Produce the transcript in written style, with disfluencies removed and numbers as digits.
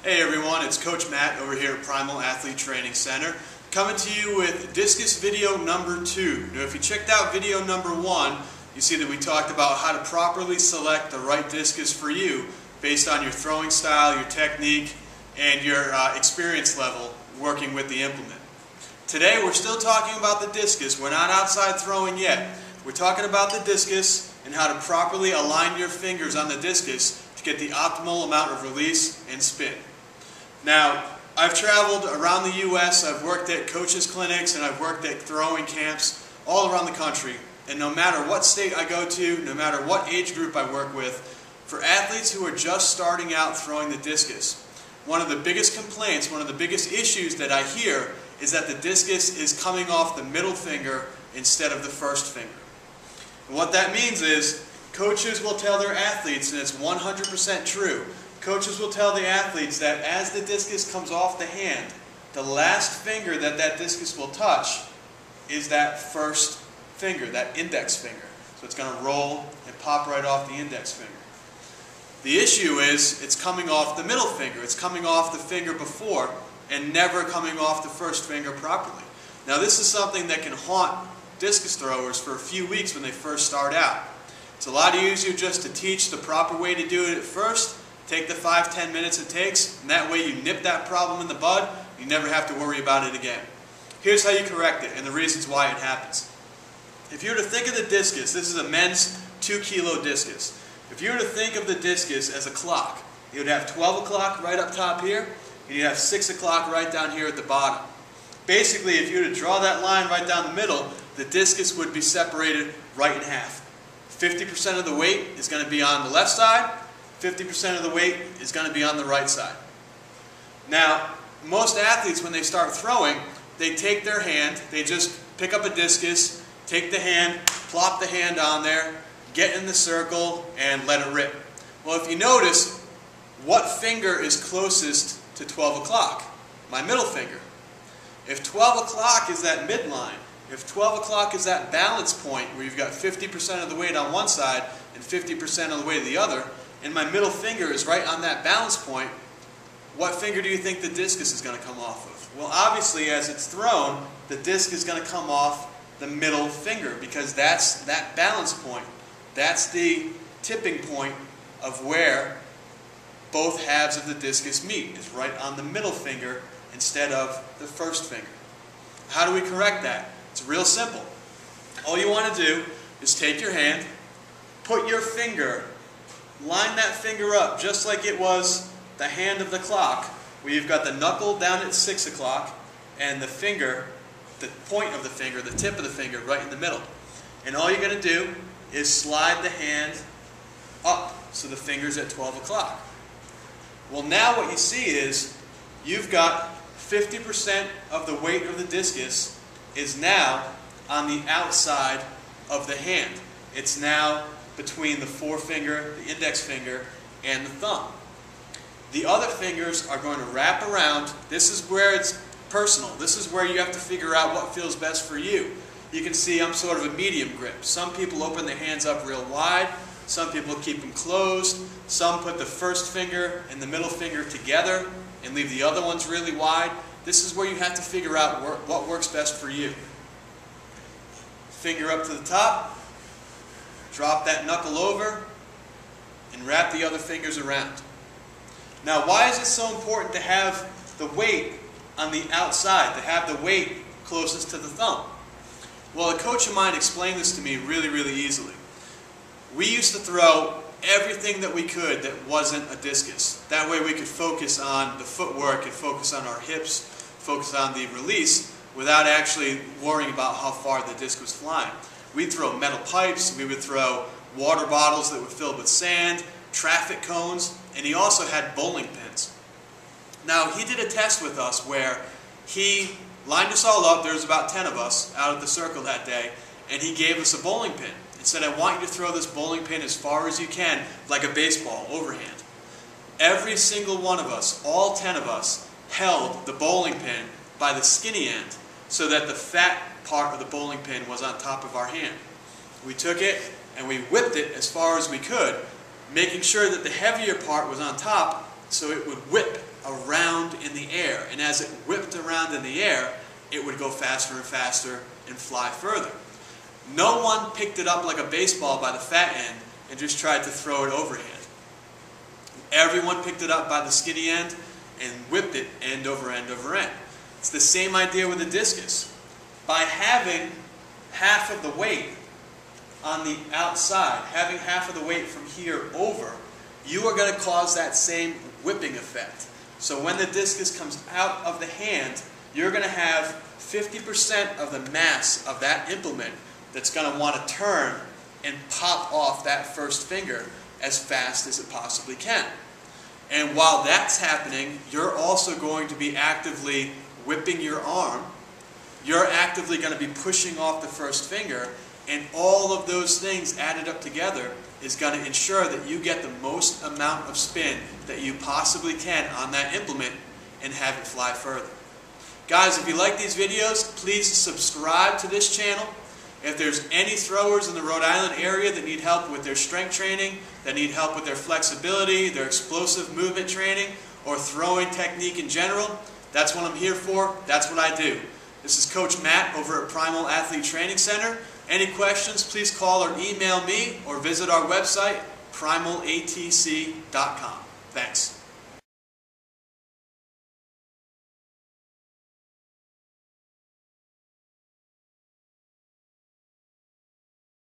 Hey everyone, it's Coach Matt over here at Primal Athlete Training Center, coming to you with Discus video number 2. Now if you checked out video number 1, you see that we talked about how to properly select the right discus for you based on your throwing style, your technique, and your experience level working with the implement. Today we're still talking about the discus. We're not outside throwing yet. We're talking about the discus and how to properly align your fingers on the discus to get the optimal amount of release and spin. Now, I've traveled around the U.S., I've worked at coaches' clinics, and I've worked at throwing camps all around the country. And no matter what state I go to, no matter what age group I work with, for athletes who are just starting out throwing the discus, one of the biggest complaints, one of the biggest issues that I hear is that the discus is coming off the middle finger instead of the first finger. And what that means is coaches will tell their athletes, and it's 100% true, coaches will tell the athletes that as the discus comes off the hand, the last finger that that discus will touch is that first finger, that index finger. So it's going to roll and pop right off the index finger. The issue is it's coming off the middle finger. It's coming off the finger before and never coming off the first finger properly. Now this is something that can haunt discus throwers for a few weeks when they first start out. It's a lot easier just to teach the proper way to do it at first. Take the 5-10 minutes it takes, and that way you nip that problem in the bud. You never have to worry about it again. Here's how you correct it and the reasons why it happens. If you were to think of the discus, this is a men's 2-kilo discus. If you were to think of the discus as a clock, you would have 12 o'clock right up top here, and you'd have 6 o'clock right down here at the bottom. Basically, if you were to draw that line right down the middle, the discus would be separated right in half. 50% of the weight is going to be on the left side, 50% of the weight is going to be on the right side. Now, most athletes, when they start throwing, they take their hand, they just pick up a discus, take the hand, plop the hand on there, get in the circle, and let it rip. Well, if you notice, what finger is closest to 12 o'clock? My middle finger. If 12 o'clock is that midline, if 12 o'clock is that balance point where you've got 50% of the weight on one side and 50% of the weight of the other, and my middle finger is right on that balance point, what finger do you think the discus is going to come off of? Well, obviously, as it's thrown, the disc is going to come off the middle finger because that's that balance point. That's the tipping point of where both halves of the discus meet, is right on the middle finger instead of the first finger. How do we correct that? It's real simple. All you want to do is take your hand, put your finger, line that finger up just like it was the hand of the clock, where you've got the knuckle down at 6 o'clock and the finger, the point of the finger, the tip of the finger right in the middle. And all you're going to do is slide the hand up so the finger's at 12 o'clock. Well, now what you see is you've got 50% of the weight of the discus is now on the outside of the hand. It's now between the forefinger, the index finger, and the thumb. The other fingers are going to wrap around. This is where it's personal. This is where you have to figure out what feels best for you. You can see I'm sort of a medium grip. Some people open their hands up real wide. Some people keep them closed. Some put the first finger and the middle finger together and leave the other ones really wide. This is where you have to figure out what works best for you. Finger up to the top. Drop that knuckle over and wrap the other fingers around. Now, why is it so important to have the weight on the outside, to have the weight closest to the thumb? Well, a coach of mine explained this to me really, really easily. We used to throw everything that we could that wasn't a discus. That way we could focus on the footwork and focus on our hips, focus on the release without actually worrying about how far the disc was flying. We'd throw metal pipes, we would throw water bottles that were filled with sand, traffic cones, and he also had bowling pins. Now, he did a test with us where he lined us all up. There was about 10 of us out at the circle that day, and he gave us a bowling pin and said, I want you to throw this bowling pin as far as you can, like a baseball, overhand. Every single one of us, all 10 of us, held the bowling pin by the skinny end so that the fat part of the bowling pin was on top of our hand. We took it and we whipped it as far as we could, making sure that the heavier part was on top so it would whip around in the air. And as it whipped around in the air, it would go faster and faster and fly further. No one picked it up like a baseball by the fat end and just tried to throw it overhand. Everyone picked it up by the skinny end and whipped it end over end over end. It's the same idea with the discus. By having half of the weight on the outside, having half of the weight from here over, you are going to cause that same whipping effect. So when the discus comes out of the hand, you're going to have 50% of the mass of that implement that's going to want to turn and pop off that first finger as fast as it possibly can. And while that's happening, you're also going to be actively whipping your arm. You're actively going to be pushing off the first finger, and all of those things added up together is going to ensure that you get the most amount of spin that you possibly can on that implement and have it fly further. Guys, if you like these videos, please subscribe to this channel. If there's any throwers in the Rhode Island area that need help with their strength training, that need help with their flexibility, their explosive movement training, or throwing technique in general, that's what I'm here for. That's what I do. This is Coach Matt over at Primal Athlete Training Center. Any questions, please call or email me or visit our website, primalatc.com. Thanks.